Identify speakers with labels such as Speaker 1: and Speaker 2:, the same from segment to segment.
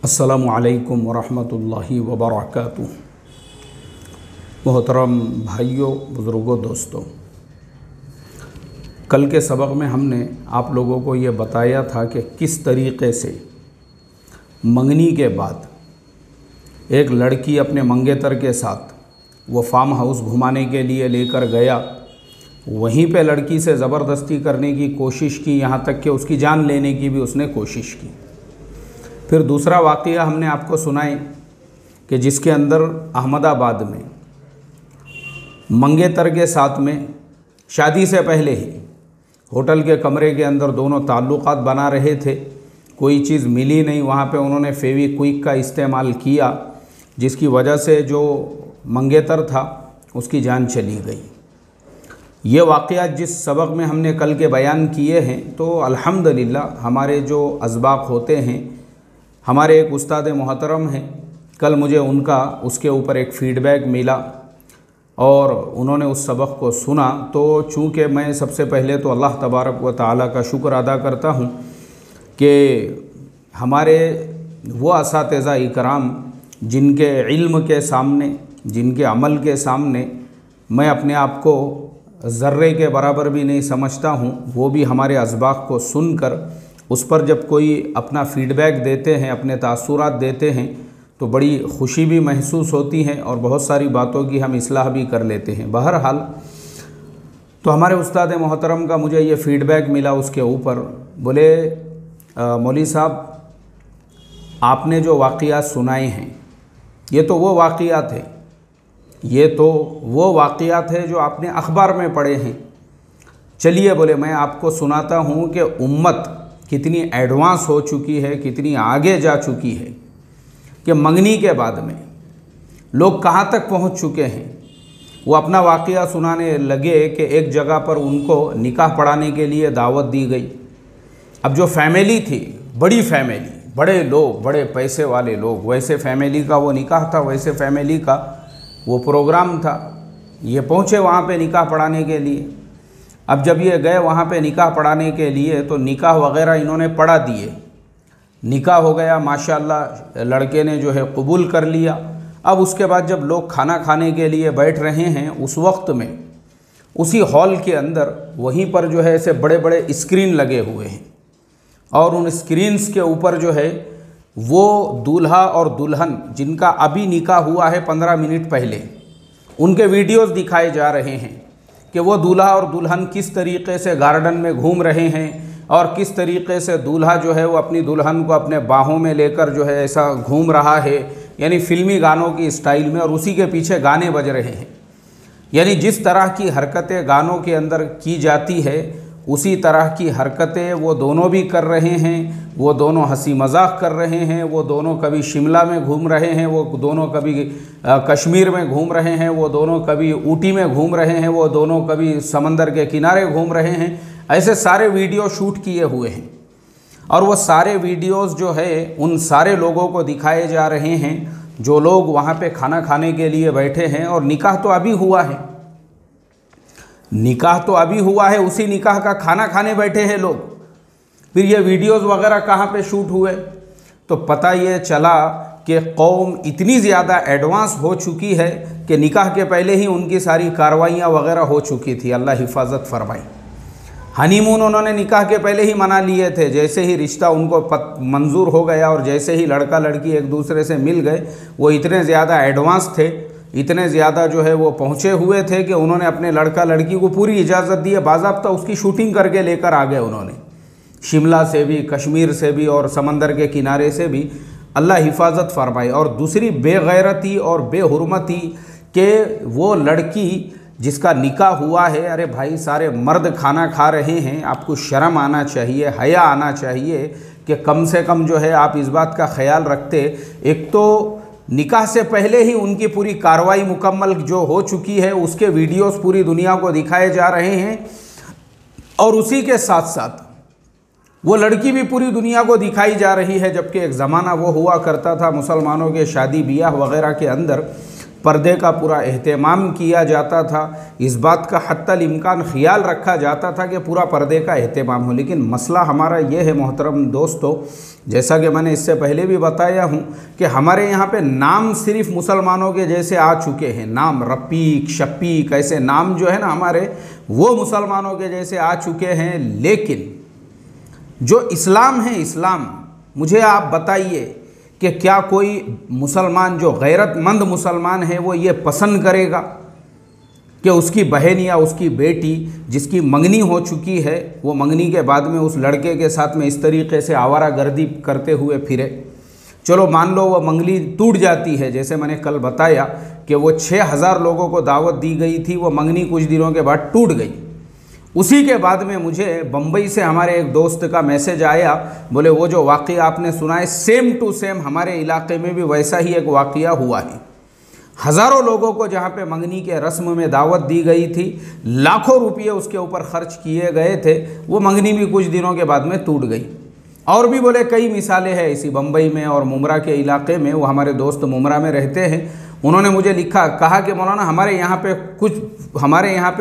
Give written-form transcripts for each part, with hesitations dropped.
Speaker 1: अस्सलामु अलैकुम वरहमतुल्लाहि वबरकातुहू। मोहतरम भाइयों, बुज़ुर्गों, दोस्तों, कल के सबक में हमने आप लोगों को ये बताया था कि किस तरीक़े से मंगनी के बाद एक लड़की अपने मंगेतर के साथ वो फार्म हाउस घुमाने के लिए लेकर गया। वहीं पे लड़की से ज़बरदस्ती करने की कोशिश की, यहाँ तक कि उसकी जान लेने की भी उसने कोशिश की। फिर दूसरा वाक़या हमने आपको सुनाए कि जिसके अंदर अहमदाबाद में मंगेतर के साथ में शादी से पहले ही होटल के कमरे के अंदर दोनों ताल्लुकात बना रहे थे। कोई चीज़ मिली नहीं, वहाँ पे उन्होंने फेविक्विक का इस्तेमाल किया, जिसकी वजह से जो मंगेतर था उसकी जान चली गई। ये वाक़या जिस सबक में हमने कल के बयान किए हैं, तो अल्हम्दुलिल्लाह हमारे जो असबाक होते हैं, हमारे एक उस्ताद मोहतरम हैं, कल मुझे उनका उसके ऊपर एक फ़ीडबैक मिला और उन्होंने उस सबक को सुना। तो चूँकि मैं सबसे पहले तो अल्लाह तबारक व तआला का शुक्र अदा करता हूँ कि हमारे वो असातिज़ा इकराम जिनके इल्म के सामने, जिनके अमल के सामने मैं अपने आप को ज़र्रे के बराबर भी नहीं समझता हूँ, वो भी हमारे असबाक को सुनकर उस पर जब कोई अपना फ़ीडबैक देते हैं, अपने तासुरात देते हैं, तो बड़ी खुशी भी महसूस होती है और बहुत सारी बातों की हम इस्लाह भी कर लेते हैं। बहरहाल तो हमारे उस्ताद मोहतरम का मुझे ये फ़ीडबैक मिला, उसके ऊपर बोले, मौलवी साहब, आपने जो वाक़यात सुनाए हैं ये तो वो वाक़यात है, ये तो वो वाक़यात है जो आपने अखबार में पढ़े हैं। चलिए, बोले, मैं आपको सुनाता हूँ कि उम्मत कितनी एडवांस हो चुकी है, कितनी आगे जा चुकी है, कि मंगनी के बाद में लोग कहाँ तक पहुँच चुके हैं। वो अपना वाक़या सुनाने लगे कि एक जगह पर उनको निकाह पढ़ाने के लिए दावत दी गई। अब जो फैमिली थी, बड़ी फैमिली, बड़े लोग, बड़े पैसे वाले लोग, वैसे फैमिली का वो निकाह था, वैसे फैमिली का वो प्रोग्राम था। ये पहुँचे वहाँ पे निकाह पढ़ाने के लिए। अब जब ये गए वहाँ पे निकाह पढ़ाने के लिए, तो निकाह वगैरह इन्होंने पढ़ा दिए, निकाह हो गया, माशाल्लाह लड़के ने जो है कबूल कर लिया। अब उसके बाद जब लोग खाना खाने के लिए बैठ रहे हैं, उस वक्त में उसी हॉल के अंदर वहीं पर जो है ऐसे बड़े बड़े स्क्रीन लगे हुए हैं और उन स्क्रीन्स के ऊपर जो है वो दूल्हा और दुल्हन जिनका अभी निकाह हुआ है 15 मिनट पहले, उनके वीडियोस दिखाए जा रहे हैं कि वो दूल्हा और दुल्हन किस तरीक़े से गार्डन में घूम रहे हैं और किस तरीक़े से दूल्हा जो है वो अपनी दुल्हन को अपने बाहों में लेकर जो है ऐसा घूम रहा है, यानी फ़िल्मी गानों की स्टाइल में, और उसी के पीछे गाने बज रहे हैं। यानी जिस तरह की हरकतें गानों के अंदर की जाती है, उसी तरह की हरकतें वो दोनों भी कर रहे हैं। वो दोनों हंसी मजाक कर रहे हैं, वो दोनों कभी शिमला में घूम रहे हैं, वो दोनों कभी कश्मीर में घूम रहे हैं, वो दोनों कभी ऊटी में घूम रहे हैं, वो दोनों कभी समंदर के किनारे घूम रहे हैं। ऐसे सारे वीडियो शूट किए हुए हैं और वो सारे वीडियोस जो है उन सारे लोगों को दिखाए जा रहे हैं जो लोग वहाँ पे खाना खाने के लिए बैठे हैं। और निकाह तो अभी हुआ है, निकाह तो अभी हुआ है, उसी निकाह का खाना खाने बैठे हैं लोग। फिर ये वीडियोस वगैरह कहाँ पे शूट हुए, तो पता ये चला कि कौम इतनी ज़्यादा एडवांस हो चुकी है कि निकाह के पहले ही उनकी सारी कार्रवाइयाँ वगैरह हो चुकी थी। अल्लाह हिफाजत फरमाए। हनीमून उन्होंने निकाह के पहले ही मना लिए थे। जैसे ही रिश्ता उनको मंजूर हो गया और जैसे ही लड़का लड़की एक दूसरे से मिल गए, वो इतने ज़्यादा एडवांस थे, इतने ज़्यादा जो है वो पहुँचे हुए थे कि उन्होंने अपने लड़का लड़की को पूरी इजाज़त दी है, बाज़ाब्ता उसकी शूटिंग करके लेकर आ गए उन्होंने, शिमला से भी, कश्मीर से भी और समंदर के किनारे से भी। अल्लाह हिफाजत फरमाए। और दूसरी बेगैरती और बेहुरमती के वो लड़की जिसका निकाह हुआ है, अरे भाई, सारे मर्द खाना खा रहे हैं, आपको शर्म आना चाहिए, हया आना चाहिए कि कम से कम जो है आप इस बात का ख्याल रखते। एक तो निकाह से पहले ही उनकी पूरी कार्रवाई मुकम्मल जो हो चुकी है, उसके वीडियोस पूरी दुनिया को दिखाए जा रहे हैं और उसी के साथ साथ वो लड़की भी पूरी दुनिया को दिखाई जा रही है। जबकि एक ज़माना वो हुआ करता था मुसलमानों के शादी ब्याह वगैरह के अंदर पर्दे का पूरा एहतमाम किया जाता था, इस बात का हत्तल इम्कान ख्याल रखा जाता था कि पूरा पर्दे का एहतमाम हो। लेकिन मसला हमारा ये है मोहतरम दोस्तों, जैसा कि मैंने इससे पहले भी बताया हूँ कि हमारे यहाँ पे नाम सिर्फ मुसलमानों के जैसे आ चुके हैं। नाम रफ़ीक, शफ़ीक, ऐसे नाम जो है ना हमारे, वो मुसलमानों के जैसे आ चुके हैं। लेकिन जो इस्लाम है, इस्लाम, मुझे आप बताइए कि क्या कोई मुसलमान जो गैरतमंद मुसलमान है वो ये पसंद करेगा कि उसकी बहन या उसकी बेटी जिसकी मंगनी हो चुकी है, वो मंगनी के बाद में उस लड़के के साथ में इस तरीके से आवारागर्दी करते हुए फिरे? चलो मान लो वो मंगनी टूट जाती है, जैसे मैंने कल बताया कि वो 6000 लोगों को दावत दी गई थी, वो मंगनी कुछ दिनों के बाद टूट गई। उसी के बाद में मुझे बम्बई से हमारे एक दोस्त का मैसेज आया, बोले वो जो वाक़या आपने सुना है सेम टू सेम हमारे इलाके में भी वैसा ही एक वाक़या हुआ है। हज़ारों लोगों को जहाँ पे मंगनी के रस्म में दावत दी गई थी, लाखों रुपये उसके ऊपर ख़र्च किए गए थे, वो मंगनी भी कुछ दिनों के बाद में टूट गई। और भी बोले कई मिसालें हैं इसी बम्बई में और मुमरा के इलाके में। वो हमारे दोस्त मुमरा में रहते हैं, उन्होंने मुझे लिखा, कहा कि मौलाना हमारे यहाँ पे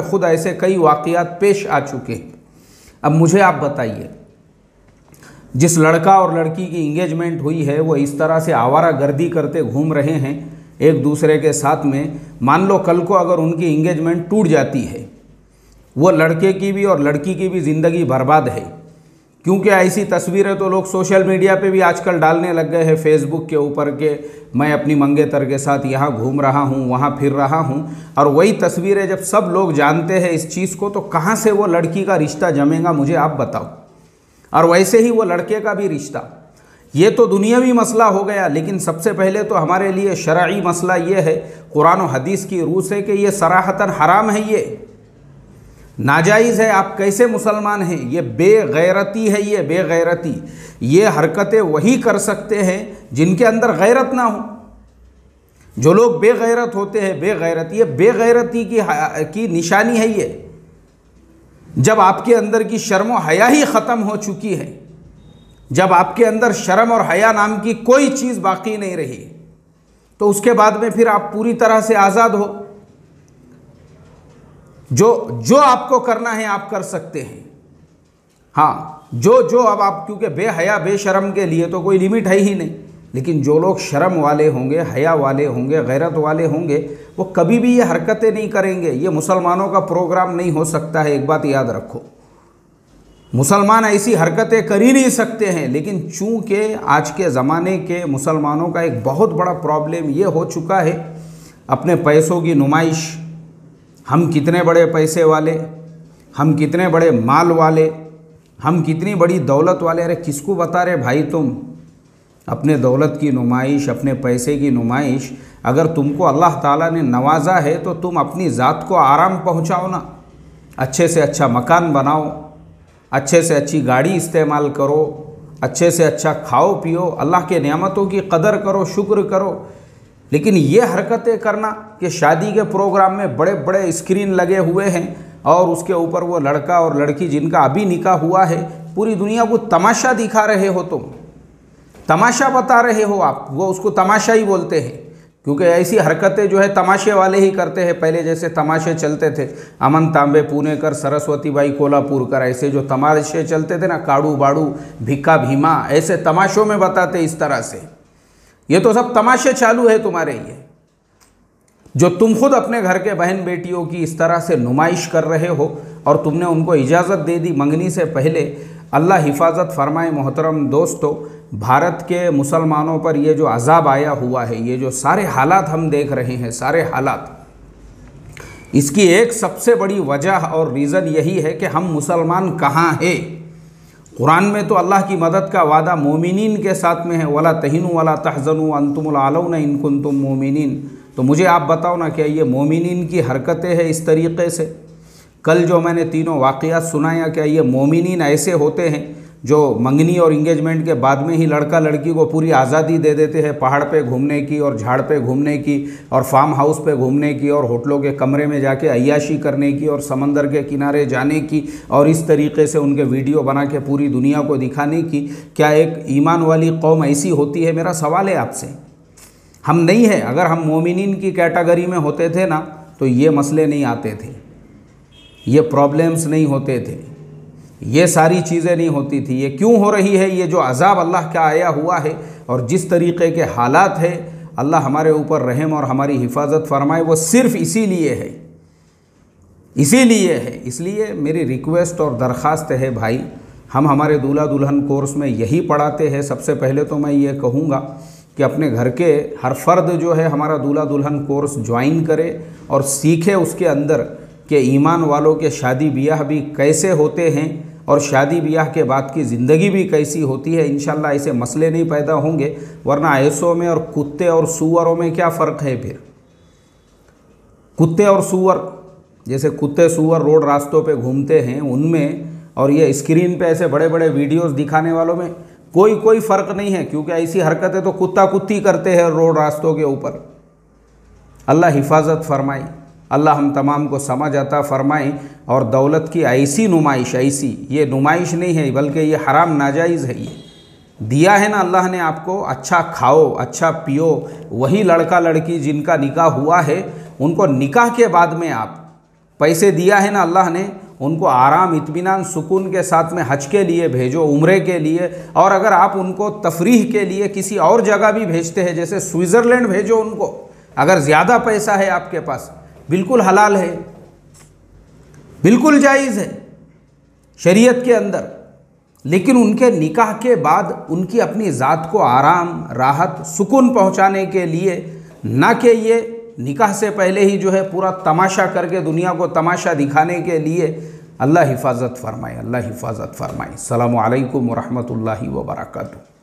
Speaker 1: ख़ुद ऐसे कई वाक़यात पेश आ चुके हैं। अब मुझे आप बताइए, जिस लड़का और लड़की की इंगेजमेंट हुई है वो इस तरह से आवारागर्दी करते घूम रहे हैं एक दूसरे के साथ में, मान लो कल को अगर उनकी इंगेजमेंट टूट जाती है, वो लड़के की भी और लड़की की भी ज़िंदगी बर्बाद है। क्योंकि ऐसी तस्वीरें तो लोग सोशल मीडिया पे भी आजकल डालने लग गए हैं, फेसबुक के ऊपर के मैं अपनी मंगेतर के साथ यहाँ घूम रहा हूँ, वहाँ फिर रहा हूँ, और वही तस्वीरें जब सब लोग जानते हैं इस चीज़ को, तो कहाँ से वो लड़की का रिश्ता जमेगा, मुझे आप बताओ। और वैसे ही वो लड़के का भी रिश्ता। ये तो दुनियावी मसला हो गया, लेकिन सबसे पहले तो हमारे लिए शरई मसला ये है, कुरान और हदीस की रूह से, कि ये सराहतन हराम है, ये नाजायज़ है। आप कैसे मुसलमान हैं? ये बेगैरती है, ये बेगैरती। ये हरकतें वही कर सकते हैं जिनके अंदर गैरत ना हो। जो लोग बेगैरत होते हैं, बेगैरती, ये बेगैरती की निशानी है। ये जब आपके अंदर की शर्म और हया ही ख़त्म हो चुकी है, जब आपके अंदर शर्म और हया नाम की कोई चीज़ बाकी नहीं रही, तो उसके बाद में फिर आप पूरी तरह से आज़ाद हो। जो आपको करना है आप कर सकते हैं। हाँ, जो अब आप, क्योंकि बेहया बेशर्म के लिए तो कोई लिमिट है ही नहीं, लेकिन जो लोग शर्म वाले होंगे, हया वाले होंगे, गैरत वाले होंगे, वो कभी भी ये हरकतें नहीं करेंगे। ये मुसलमानों का प्रोग्राम नहीं हो सकता है, एक बात याद रखो। मुसलमान ऐसी हरकतें कर ही नहीं सकते हैं। लेकिन चूँकि आज के ज़माने के मुसलमानों का एक बहुत बड़ा प्रॉब्लम ये हो चुका है, अपने पैसों की नुमाइश, हम कितने बड़े पैसे वाले, हम कितने बड़े माल वाले, हम कितनी बड़ी दौलत वाले। अरे किसको बता रहे भाई तुम? अपने दौलत की नुमाइश, अपने पैसे की नुमाइश, अगर तुमको अल्लाह ताला ने नवाजा है तो तुम अपनी ज़ात को आराम पहुंचाओ ना। अच्छे से अच्छा मकान बनाओ, अच्छे से अच्छी गाड़ी इस्तेमाल करो, अच्छे से अच्छा खाओ पियो, अल्लाह के नेमतों की कदर करो, शुक्र करो। लेकिन ये हरकतें करना कि शादी के प्रोग्राम में बड़े बड़े स्क्रीन लगे हुए हैं और उसके ऊपर वो लड़का और लड़की जिनका अभी निकाह हुआ है, पूरी दुनिया को तमाशा दिखा रहे हो, तुम तमाशा बता रहे हो आप, वो उसको तमाशा ही बोलते हैं। क्योंकि ऐसी हरकतें जो है तमाशे वाले ही करते हैं। पहले जैसे तमाशे चलते थे, अमन तांबे पुणेकर, सरस्वती बाई कोल्हापुरकर, ऐसे जो तमाशे चलते थे ना, काड़ू बाड़ू, भिक्का भीमा, ऐसे तमाशों में बताते इस तरह से। ये तो सब तमाशे चालू है तुम्हारे, ये जो तुम खुद अपने घर के बहन बेटियों की इस तरह से नुमाइश कर रहे हो और तुमने उनको इजाज़त दे दी मंगनी से पहले। अल्लाह हिफाजत फरमाए मोहतरम दोस्तों, भारत के मुसलमानों पर ये जो अज़ाब आया हुआ है, ये जो सारे हालात हम देख रहे हैं, सारे हालात, इसकी एक सबसे बड़ी वजह और रीज़न यही है कि हम मुसलमान कहाँ हैं। कुरान में तो अल्लाह की मदद का वादा मोमिनीन के साथ में है, वला तहिनु वला तहज़नु अंतुमुल आलौना इन कुंतुम मोमिनीन। तो मुझे आप बताओ ना, क्या ये मोमिनीन की हरकतें हैं इस तरीक़े से? कल जो मैंने तीनों वाक़यात सुनाया, क्या ये मोमिनीन ऐसे होते हैं जो मंगनी और इंगेजमेंट के बाद में ही लड़का लड़की को पूरी आज़ादी दे देते हैं पहाड़ पे घूमने की और झाड़ पे घूमने की और फार्म हाउस पे घूमने की और होटलों के कमरे में जाके अय्याशी करने की और समंदर के किनारे जाने की और इस तरीके से उनके वीडियो बना के पूरी दुनिया को दिखाने की? क्या एक ईमान वाली कौम ऐसी होती है? मेरा सवाल है आपसे। हम नहीं है। अगर हम मोमिनीन की कैटेगरी में होते थे ना तो ये मसले नहीं आते थे, ये प्रॉब्लम्स नहीं होते थे, ये सारी चीज़ें नहीं होती थी। ये क्यों हो रही है? ये जो अज़ाब अल्लाह का आया हुआ है और जिस तरीक़े के हालात है, अल्लाह हमारे ऊपर रहम और हमारी हिफाजत फरमाए, वो सिर्फ़ इसीलिए है, इसीलिए है। इसलिए मेरी रिक्वेस्ट और दरख्वास्त है भाई, हम हमारे दूल्हा दुल्हन कोर्स में यही पढ़ाते हैं। सबसे पहले तो मैं ये कहूँगा कि अपने घर के हर फर्द जो है हमारा दूल्हा दुल्हन कोर्स ज्वाइन करे और सीखे उसके अंदर कि ईमान वालों के शादी ब्याह भी कैसे होते हैं और शादी ब्याह के बाद की ज़िंदगी भी कैसी होती है। इंशाल्लाह ऐसे मसले नहीं पैदा होंगे, वरना ऐसों में और कुत्ते और सूअरों में क्या फ़र्क है फिर? कुत्ते और सूअर, जैसे कुत्ते सूअर रोड रास्तों पे घूमते हैं उनमें, और ये स्क्रीन पे ऐसे बड़े बड़े वीडियोस दिखाने वालों में कोई फ़र्क नहीं है, क्योंकि ऐसी हरकतें तो कुत्ता कुत्ती करते हैं रोड रास्तों के ऊपर। अल्लाह हिफाजत फरमाए, अल्लाह हम तमाम को समझ अता फरमाए। और दौलत की ऐसी नुमाइश, ऐसी ये नुमाइश नहीं है बल्कि ये हराम नाजायज़ है। ये दिया है ना अल्लाह ने आपको, अच्छा खाओ अच्छा पियो। वही लड़का लड़की जिनका निकाह हुआ है उनको निकाह के बाद में आप पैसे दिया है ना अल्लाह ने, उनको आराम इत्मीनान सुकून के साथ में हज के लिए भेजो, उम्रे के लिए। और अगर आप उनको तफरीह के लिए किसी और जगह भी भेजते हैं, जैसे स्विट्ज़रलैंड भेजो उनको, अगर ज़्यादा पैसा है आपके पास, बिल्कुल हलाल है, बिल्कुल जायज़ है शरीयत के अंदर। लेकिन उनके निकाह के बाद उनकी अपनी ज़ात को आराम, राहत, सुकून पहुँचाने के लिए, ना कि ये निकाह से पहले ही जो है पूरा तमाशा करके दुनिया को तमाशा दिखाने के लिए। अल्लाह हिफाजत फरमाए, अल्लाह हिफाजत फरमाए। अस्सलामु अलैकुम व रहमतुल्लाहि व बरकातुहू।